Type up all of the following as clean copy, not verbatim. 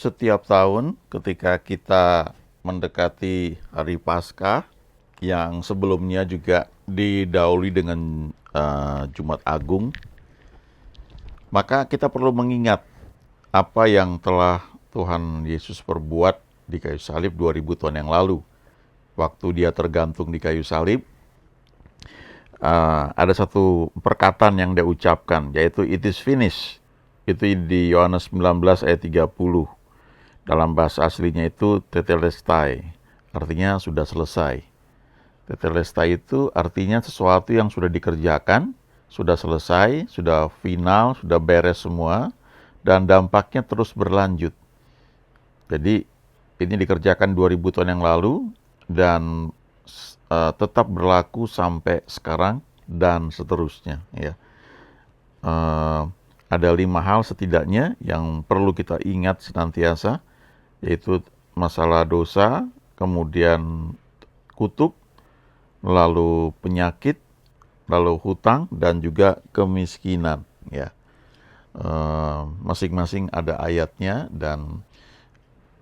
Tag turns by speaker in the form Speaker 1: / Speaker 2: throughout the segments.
Speaker 1: Setiap tahun ketika kita mendekati hari Paskah yang sebelumnya juga didahului dengan Jumat Agung, maka kita perlu mengingat apa yang telah Tuhan Yesus perbuat di kayu salib 2000 tahun yang lalu. Waktu dia tergantung di kayu salib, ada satu perkataan yang dia ucapkan, yaitu it is finished. Itu di Yohanes 19 ayat 30. Dalam bahasa aslinya itu tetelestai, artinya sudah selesai. Tetelestai itu artinya sesuatu yang sudah dikerjakan, sudah selesai, sudah final, sudah beres semua, dan dampaknya terus berlanjut. Jadi ini dikerjakan 2000 tahun yang lalu dan tetap berlaku sampai sekarang dan seterusnya. Ya. Ada 5 hal setidaknya yang perlu kita ingat senantiasa, yaitu masalah dosa, kemudian kutuk, lalu penyakit, lalu hutang, dan juga kemiskinan. Ya, masing-masing ada ayatnya dan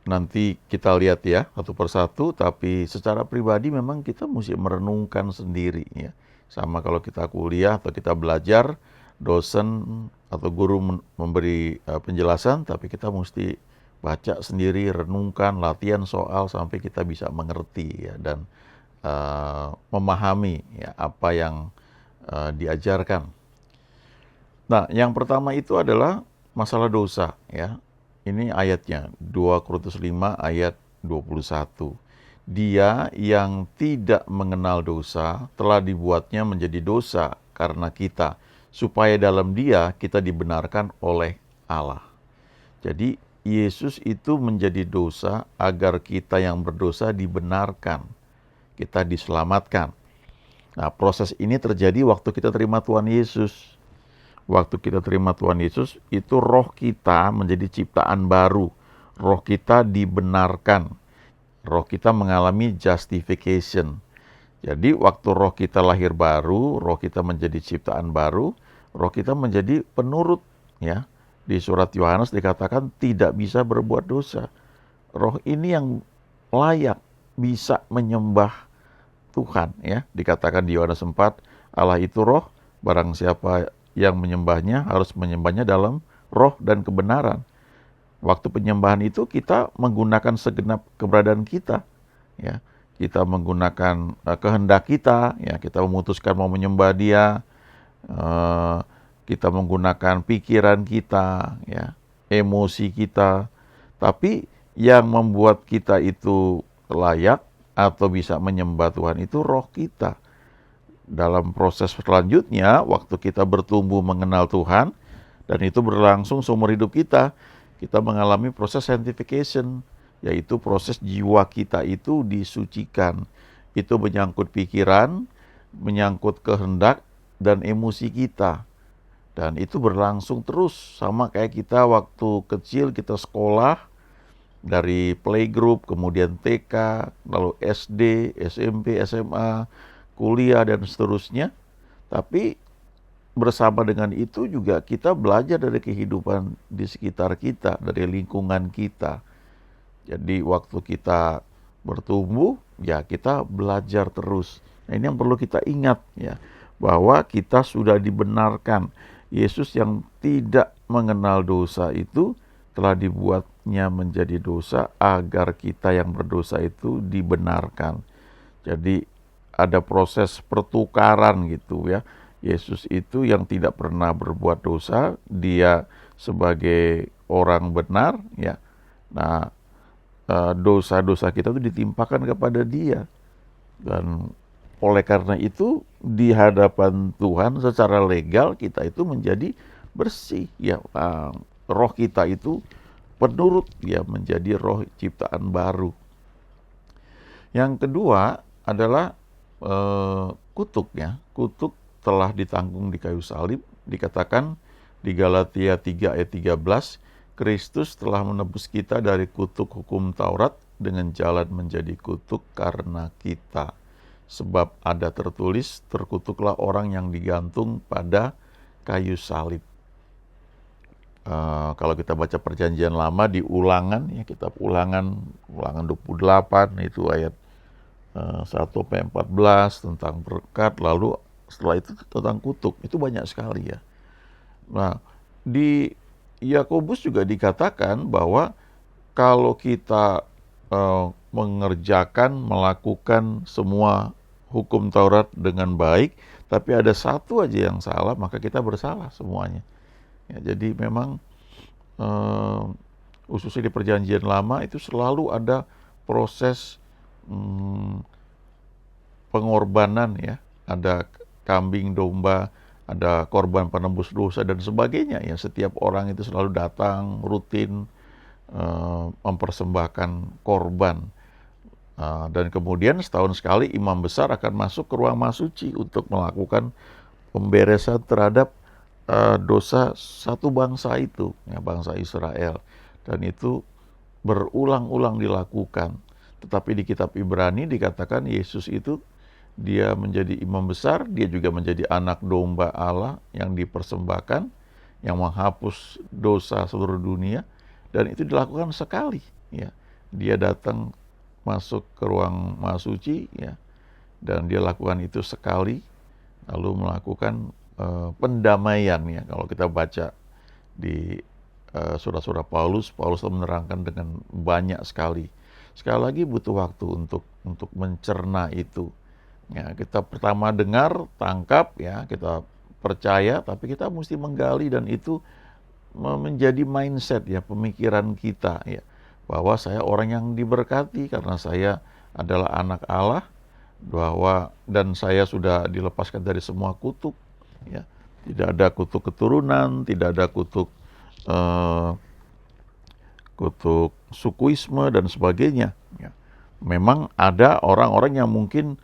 Speaker 1: nanti kita lihat ya satu persatu. Tapi secara pribadi memang kita mesti merenungkan sendiri ya. Sama kalau kita kuliah atau kita belajar, dosen atau guru memberi penjelasan, tapi kita mesti baca sendiri, renungkan, latihan soal sampai kita bisa mengerti ya, dan memahami ya apa yang diajarkan. Nah, yang pertama itu adalah masalah dosa ya. Ini ayatnya 2 Korintus 5 ayat 21. Dia yang tidak mengenal dosa telah dibuatnya menjadi dosa karena kita, supaya dalam dia kita dibenarkan oleh Allah. Jadi Yesus itu menjadi dosa agar kita yang berdosa dibenarkan, kita diselamatkan. Nah, proses ini terjadi waktu kita terima Tuhan Yesus. Waktu kita terima Tuhan Yesus, itu roh kita menjadi ciptaan baru. Roh kita dibenarkan. Roh kita mengalami justification. Jadi waktu roh kita lahir baru, roh kita menjadi ciptaan baru, roh kita menjadi penurut. Ya, di surat Yohanes dikatakan tidak bisa berbuat dosa. Roh ini yang layak bisa menyembah Tuhan. Ya, dikatakan di Yohanes 4, Allah itu roh, barang siapa yang menyembahnya harus menyembahnya dalam roh dan kebenaran. Waktu penyembahan itu kita menggunakan segenap keberadaan kita, ya. Kita menggunakan kehendak kita, ya. Kita memutuskan mau menyembah Dia. Kita menggunakan pikiran kita, ya, emosi kita. Tapi yang membuat kita itu layak atau bisa menyembah Tuhan itu roh kita. Dalam proses selanjutnya, waktu kita bertumbuh mengenal Tuhan, dan itu berlangsung seumur hidup kita, kita mengalami proses sanctification, yaitu proses jiwa kita itu disucikan. Itu menyangkut pikiran, menyangkut kehendak, dan emosi kita. Dan itu berlangsung terus, sama kayak kita waktu kecil kita sekolah, dari playgroup, kemudian TK, lalu SD, SMP, SMA, kuliah, dan seterusnya. Tapi bersama dengan itu juga kita belajar dari kehidupan di sekitar kita, dari lingkungan kita. Jadi waktu kita bertumbuh, ya kita belajar terus. Nah, ini yang perlu kita ingat ya, bahwa kita sudah dibenarkan. Yesus yang tidak mengenal dosa itu telah dibuatnya menjadi dosa agar kita yang berdosa itu dibenarkan. Jadi ada proses pertukaran gitu ya. Yesus itu yang tidak pernah berbuat dosa, dia sebagai orang benar ya. Nah, dosa-dosa kita itu ditimpakan kepada dia. Dan oleh karena itu di hadapan Tuhan secara legal kita itu menjadi bersih ya. Roh kita itu penurut ya, menjadi roh ciptaan baru. Yang kedua adalah kutuk ya. Kutuk telah ditanggung di kayu salib. Dikatakan di Galatia 3 ayat 13, Kristus telah menebus kita dari kutuk hukum Taurat dengan jalan menjadi kutuk karena kita. Sebab ada tertulis, terkutuklah orang yang digantung pada kayu salib. Kalau kita baca Perjanjian Lama di Ulangan, ya kitab Ulangan 28 itu ayat 1 sampai 14 tentang berkat, lalu setelah itu tentang kutuk, itu banyak sekali ya. Nah, di Yakobus juga dikatakan bahwa kalau kita melakukan semua hukum Taurat dengan baik, tapi ada satu aja yang salah, maka kita bersalah semuanya. Ya, jadi memang khususnya di Perjanjian Lama itu selalu ada proses pengorbanan ya, ada kambing domba, ada korban penembus dosa dan sebagainya ya. Setiap orang itu selalu datang rutin mempersembahkan korban. Dan kemudian setahun sekali imam besar akan masuk ke ruang mahsuci untuk melakukan pemberesan terhadap dosa satu bangsa itu, ya, bangsa Israel. Dan itu berulang-ulang dilakukan. Tetapi di kitab Ibrani dikatakan Yesus itu dia menjadi imam besar, dia juga menjadi anak domba Allah yang dipersembahkan, yang menghapus dosa seluruh dunia, dan itu dilakukan sekali. Ya, dia datang masuk ke ruang maha suci, ya, dan dia lakukan itu sekali, lalu melakukan pendamaian. Ya, kalau kita baca di surat-surat Paulus menerangkan dengan banyak sekali. Sekali lagi butuh waktu untuk mencerna itu. Ya, kita pertama dengar, tangkap, ya, kita percaya, tapi kita mesti menggali dan itu menjadi mindset ya, pemikiran kita ya, bahwa saya orang yang diberkati karena saya adalah anak Allah, bahwa dan saya sudah dilepaskan dari semua kutuk ya. Tidak ada kutuk keturunan, tidak ada kutuk kutuk sukuisme dan sebagainya ya. Memang ada orang-orang yang mungkin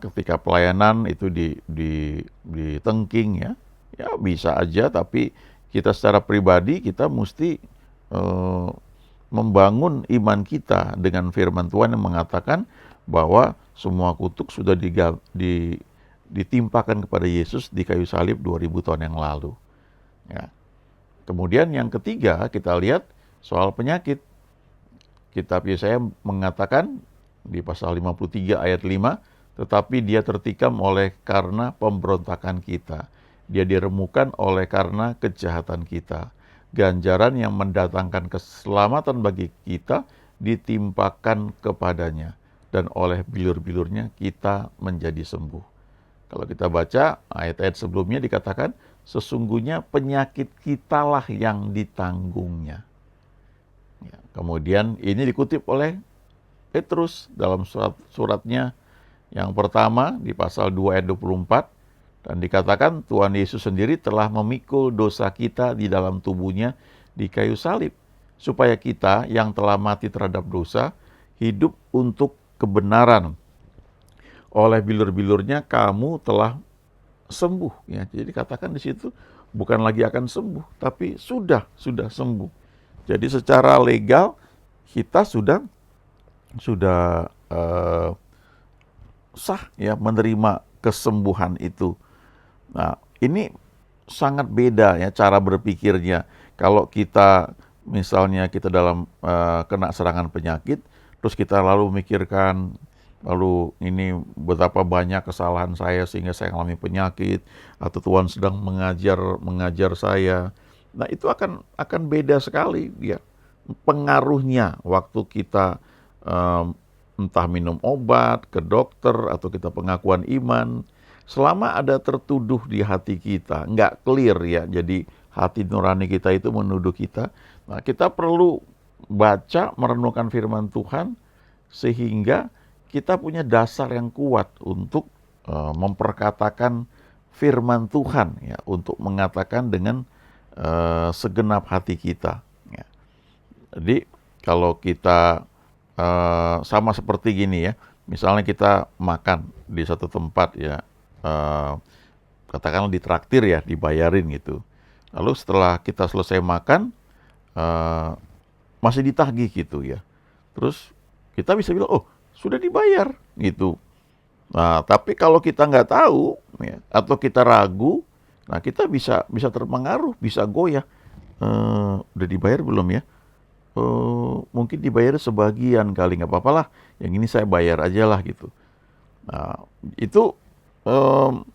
Speaker 1: ketika pelayanan itu ditengking ya, ya bisa aja, tapi kita secara pribadi kita mesti membangun iman kita dengan firman Tuhan yang mengatakan bahwa semua kutuk sudah ditimpakan kepada Yesus di kayu salib 2000 tahun yang lalu. Ya. Kemudian yang ketiga kita lihat soal penyakit. Kitab Yesaya mengatakan di pasal 53 ayat 5, tetapi dia tertikam oleh karena pemberontakan kita. Dia diremukan oleh karena kejahatan kita. Ganjaran yang mendatangkan keselamatan bagi kita ditimpakan kepadanya. Dan oleh bilur-bilurnya kita menjadi sembuh. Kalau kita baca ayat-ayat sebelumnya dikatakan, sesungguhnya penyakit kitalah yang ditanggungnya. Ya, kemudian ini dikutip oleh Petrus dalam suratnya yang pertama di pasal 2 ayat 24, dan dikatakan Tuhan Yesus sendiri telah memikul dosa kita di dalam tubuhnya di kayu salib, supaya kita yang telah mati terhadap dosa hidup untuk kebenaran. Oleh bilur-bilurnya kamu telah sembuh ya. Jadi dikatakan di situ bukan lagi akan sembuh, tapi sudah sembuh. Jadi secara legal kita sudah sah ya menerima kesembuhan itu. Nah, ini sangat beda ya cara berpikirnya. Kalau kita misalnya kita dalam kena serangan penyakit, terus kita lalu memikirkan, lalu ini betapa banyak kesalahan saya sehingga saya mengalami penyakit, atau Tuhan sedang mengajar saya. Nah, itu akan beda sekali ya pengaruhnya waktu kita entah minum obat, ke dokter, atau kita pengakuan iman. Selama ada tertuduh di hati kita, nggak clear ya, jadi hati nurani kita itu menuduh kita. Nah, kita perlu baca, merenungkan firman Tuhan, sehingga kita punya dasar yang kuat untuk memperkatakan firman Tuhan ya, untuk mengatakan dengan segenap hati kita ya. Jadi kalau kita sama seperti gini ya, misalnya kita makan di satu tempat ya, katakanlah ditraktir ya, dibayarin gitu. Lalu setelah kita selesai makan masih ditagih gitu ya, terus kita bisa bilang, oh sudah dibayar gitu. Nah, tapi kalau kita nggak tahu ya, atau kita ragu, Nah, kita bisa bisa terpengaruh, bisa goyah. Udah dibayar belum ya? Mungkin dibayar sebagian kali, nggak apa-apa lah. Yang ini saya bayar aja lah gitu. Nah, itu em,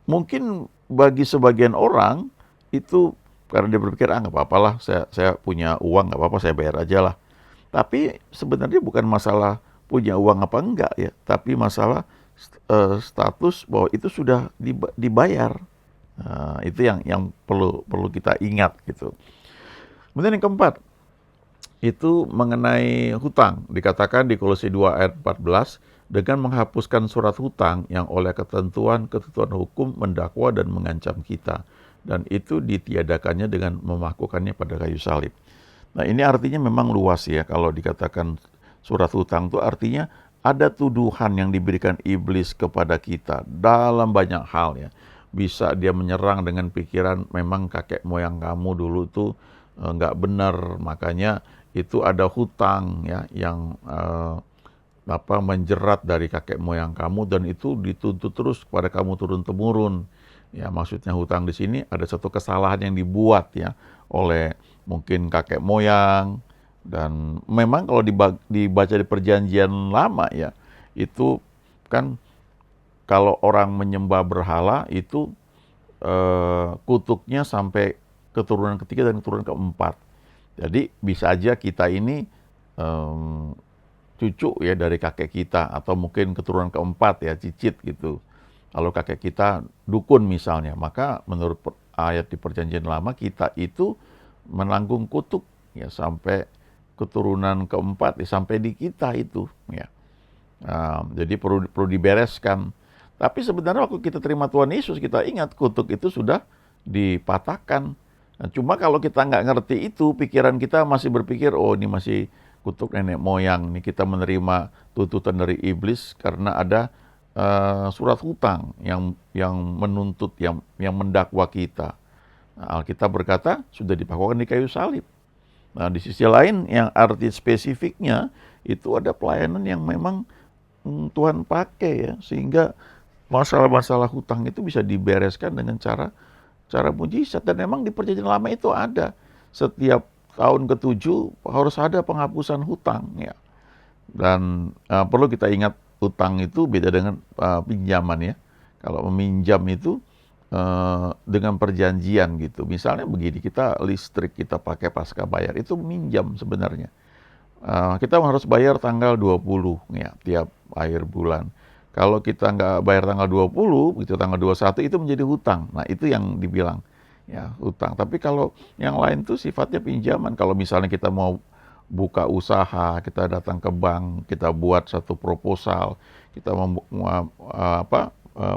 Speaker 1: mungkin bagi sebagian orang itu karena dia berpikir nggak apa-apa lah, saya punya uang nggak apa-apa, saya bayar aja lah. Tapi sebenarnya bukan masalah punya uang apa enggak ya, tapi masalah status bahwa itu sudah dibayar. Nah, itu yang perlu perlu kita ingat gitu. Kemudian yang keempat, itu mengenai hutang. Dikatakan di Kolose 2 ayat 14, dengan menghapuskan surat hutang yang oleh ketentuan-ketentuan hukum mendakwa dan mengancam kita. Dan itu ditiadakannya dengan memahkukannya pada kayu salib. Nah, ini artinya memang luas ya. Kalau dikatakan surat hutang itu artinya ada tuduhan yang diberikan iblis kepada kita dalam banyak hal ya. Bisa dia menyerang dengan pikiran memang kakek moyang kamu dulu tuh nggak benar, makanya itu ada hutang ya yang menjerat dari kakek moyang kamu dan itu dituntut terus kepada kamu turun-temurun. Ya, maksudnya hutang di sini ada satu kesalahan yang dibuat ya oleh mungkin kakek moyang, dan memang kalau dibaca di perjanjian lama ya, itu kan kalau orang menyembah berhala itu kutuknya sampai keturunan ketiga dan keturunan keempat. Jadi bisa aja kita ini cucu ya dari kakek kita atau mungkin keturunan keempat ya, cicit gitu. Kalau kakek kita dukun misalnya, maka menurut ayat di perjanjian lama kita itu menanggung kutuk ya sampai keturunan keempat ya, sampai di kita itu ya. Jadi perlu dibereskan. Tapi sebenarnya waktu kita terima Tuhan Yesus, kita ingat kutuk itu sudah dipatahkan. Nah, cuma kalau kita nggak ngerti itu, pikiran kita masih berpikir, oh ini masih kutuk nenek moyang, nih kita menerima tuntutan dari iblis karena ada surat hutang yang menuntut, yang mendakwa kita. Nah, Alkitab berkata sudah dipakukan di kayu salib. Nah, di sisi lain yang arti spesifiknya itu ada pelayanan yang memang Tuhan pakai ya, sehingga masalah-masalah hutang itu bisa dibereskan dengan cara mujizat. Dan memang di perjanjian lama itu ada. Setiap tahun ke-7 harus ada penghapusan hutang ya. Dan perlu kita ingat hutang itu beda dengan pinjaman ya. Kalau meminjam itu dengan perjanjian gitu. Misalnya begini, kita listrik kita pakai pasca bayar itu minjam sebenarnya. Kita harus bayar tanggal 20 ya tiap akhir bulan. Kalau kita nggak bayar tanggal 20, begitu tanggal 21 itu menjadi hutang. Nah, itu yang dibilang ya hutang. Tapi kalau yang lain tuh sifatnya pinjaman. Kalau misalnya kita mau buka usaha, kita datang ke bank, kita buat satu proposal, kita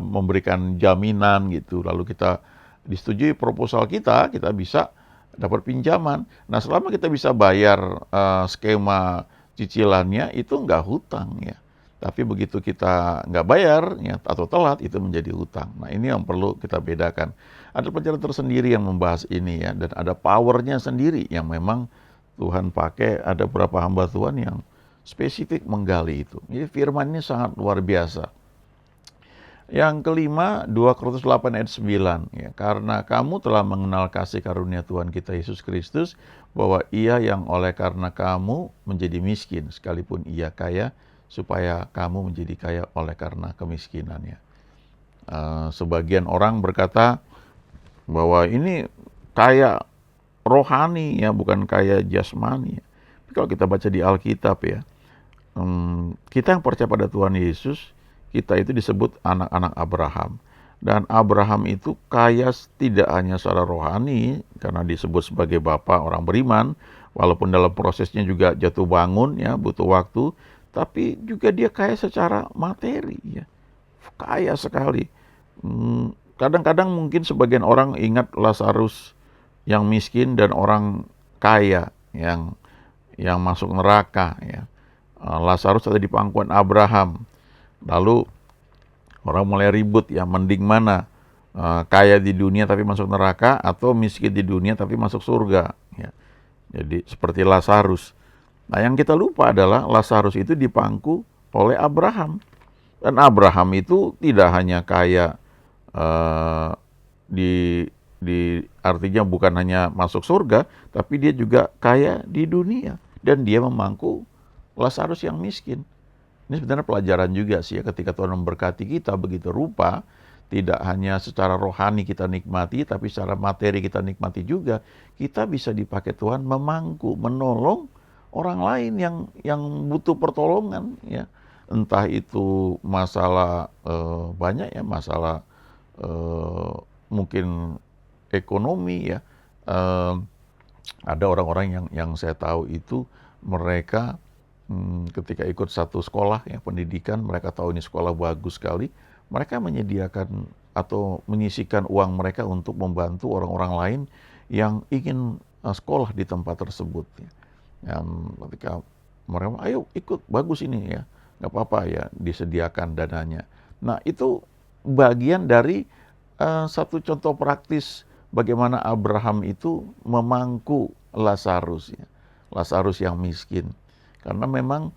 Speaker 1: memberikan jaminan gitu, lalu kita disetujui proposal kita bisa dapat pinjaman. Nah, selama kita bisa bayar skema cicilannya itu nggak hutang ya. Tapi begitu kita nggak bayar ya, atau telat, itu menjadi hutang. Nah, ini yang perlu kita bedakan. Ada pelajaran tersendiri yang membahas ini ya, dan ada powernya sendiri yang memang Tuhan pakai. Ada beberapa hamba Tuhan yang spesifik menggali itu. Jadi firman ini sangat luar biasa. Yang kelima, 2 Korintus 8 ayat 9. Ya, karena kamu telah mengenal kasih karunia Tuhan kita Yesus Kristus, bahwa ia yang oleh karena kamu menjadi miskin, sekalipun ia kaya, supaya kamu menjadi kaya oleh karena kemiskinannya. Sebagian orang berkata bahwa ini kaya rohani ya, bukan kaya jasmani. Tapi kalau kita baca di Alkitab ya, kita yang percaya pada Tuhan Yesus, kita itu disebut anak-anak Abraham. Dan Abraham itu kaya tidak hanya secara rohani, karena disebut sebagai bapa orang beriman, walaupun dalam prosesnya juga jatuh bangun ya, butuh waktu, tapi juga dia kaya secara materi ya. Kaya sekali. Kadang-kadang mungkin sebagian orang ingat Lazarus yang miskin dan orang kaya yang masuk neraka ya. Lazarus ada di pangkuan Abraham. Lalu orang mulai ribut ya, mending mana kaya di dunia tapi masuk neraka, atau miskin di dunia tapi masuk surga ya. Jadi seperti Lazarus. Nah, yang kita lupa adalah Lazarus itu dipangku oleh Abraham. Dan Abraham itu tidak hanya kaya di artinya bukan hanya masuk surga, tapi dia juga kaya di dunia dan dia memangku Lazarus yang miskin. Ini sebenarnya pelajaran juga sih ya, ketika Tuhan memberkati kita begitu rupa, tidak hanya secara rohani kita nikmati, tapi secara materi kita nikmati juga. Kita bisa dipakai Tuhan memangku, menolong orang lain yang butuh pertolongan ya. Entah itu masalah banyak ya, masalah mungkin ekonomi ya. Eh, ada orang-orang yang saya tahu itu mereka ketika ikut satu sekolah ya pendidikan, mereka tahu ini sekolah bagus sekali, mereka menyediakan atau menyisihkan uang mereka untuk membantu orang-orang lain yang ingin sekolah di tempat tersebut ya. Yang ketika mereka, ayo ikut, bagus ini ya, nggak apa-apa ya, disediakan dananya. Nah itu bagian dari satu contoh praktis bagaimana Abraham itu memangku Lazarus ya. Lazarus yang miskin. Karena memang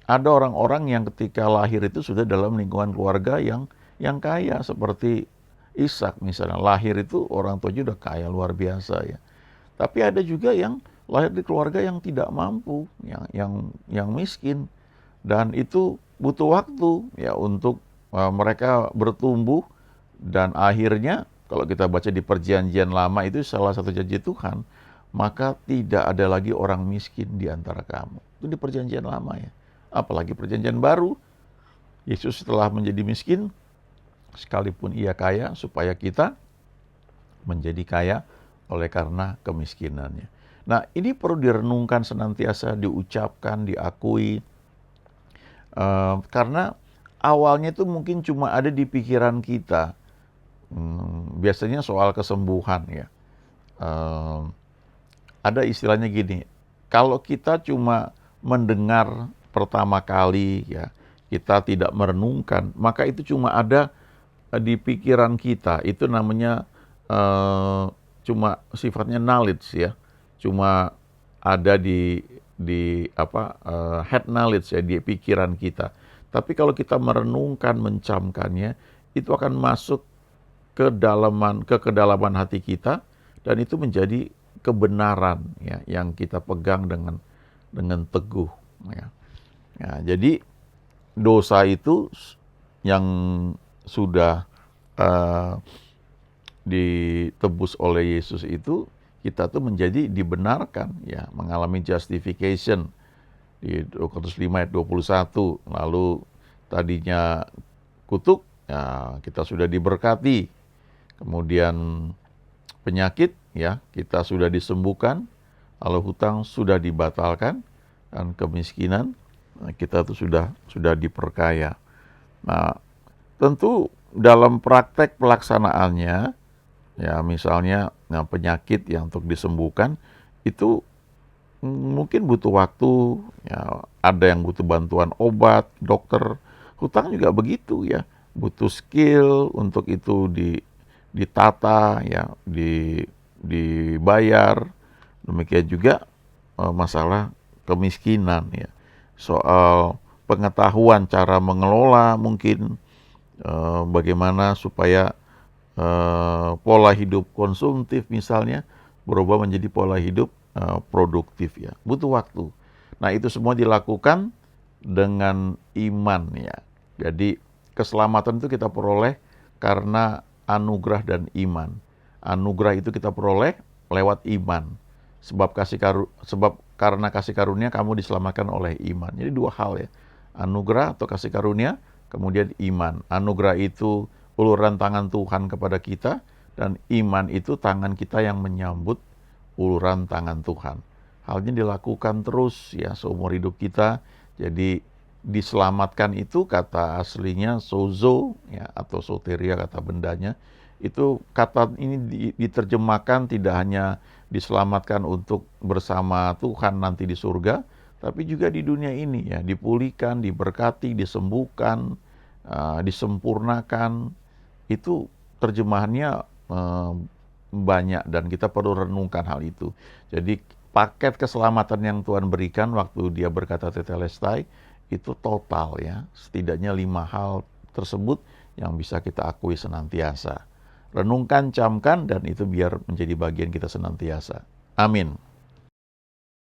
Speaker 1: ada orang-orang yang ketika lahir itu sudah dalam lingkungan keluarga yang kaya seperti Ishak misalnya. Lahir itu orang tuanya udah kaya luar biasa ya. Tapi ada juga yang lahir di keluarga yang tidak mampu, yang miskin, dan itu butuh waktu ya untuk mereka bertumbuh, dan akhirnya kalau kita baca di Perjanjian Lama itu salah satu janji Tuhan, maka tidak ada lagi orang miskin di antara kamu. Itu di Perjanjian Lama ya. Apalagi Perjanjian Baru, Yesus setelah menjadi miskin, sekalipun ia kaya, supaya kita menjadi kaya oleh karena kemiskinannya. Nah, ini perlu direnungkan senantiasa, diucapkan, diakui. Karena awalnya itu mungkin cuma ada di pikiran kita. Biasanya soal kesembuhan ya. Ada istilahnya gini, kalau kita cuma mendengar pertama kali ya, kita tidak merenungkan, maka itu cuma ada di pikiran kita. Itu namanya cuma sifatnya knowledge ya, cuma ada di head knowledge ya, di pikiran kita. Tapi kalau kita merenungkan, mencamkannya, itu akan masuk ke kedalaman hati kita, dan itu menjadi kebenaran ya yang kita pegang dengan teguh ya. Ya, jadi dosa itu yang sudah ditebus oleh Yesus itu, kita tuh menjadi dibenarkan ya, mengalami justification di 205 ayat 21. Lalu tadinya kutuk ya, kita sudah diberkati. Kemudian penyakit ya, kita sudah disembuhkan. Lalu hutang sudah dibatalkan, dan kemiskinan kita tuh sudah diperkaya. Nah, tentu dalam praktek pelaksanaannya ya, misalnya penyakit yang untuk disembuhkan itu mungkin butuh waktu ya, ada yang butuh bantuan obat, dokter. Hutang juga begitu ya, butuh skill untuk itu ditata ya, dibayar. Demikian juga masalah kemiskinan ya, soal pengetahuan cara mengelola mungkin bagaimana supaya pola hidup konsumtif misalnya berubah menjadi pola hidup produktif ya, butuh waktu. Nah itu semua dilakukan dengan iman ya. Jadi keselamatan itu kita peroleh karena anugerah dan iman. Anugerah itu kita peroleh lewat iman. Sebab karena kasih karunia kamu diselamatkan oleh iman. Jadi dua hal ya. Anugerah atau kasih karunia, kemudian iman. Anugerah itu uluran tangan Tuhan kepada kita, dan iman itu tangan kita yang menyambut uluran tangan Tuhan. Hal ini dilakukan terus ya seumur hidup kita. Jadi diselamatkan itu kata aslinya sozo ya, atau soteria kata bendanya. Itu kata ini diterjemahkan tidak hanya diselamatkan untuk bersama Tuhan nanti di surga, tapi juga di dunia ini ya, dipulihkan, diberkati, disembuhkan, disempurnakan. Itu terjemahannya banyak, dan kita perlu renungkan hal itu. Jadi paket keselamatan yang Tuhan berikan waktu dia berkata tetelestai itu total ya, setidaknya 5 hal tersebut yang bisa kita akui senantiasa. renungkan, camkan, dan itu biar menjadi bagian kita senantiasa. Amin.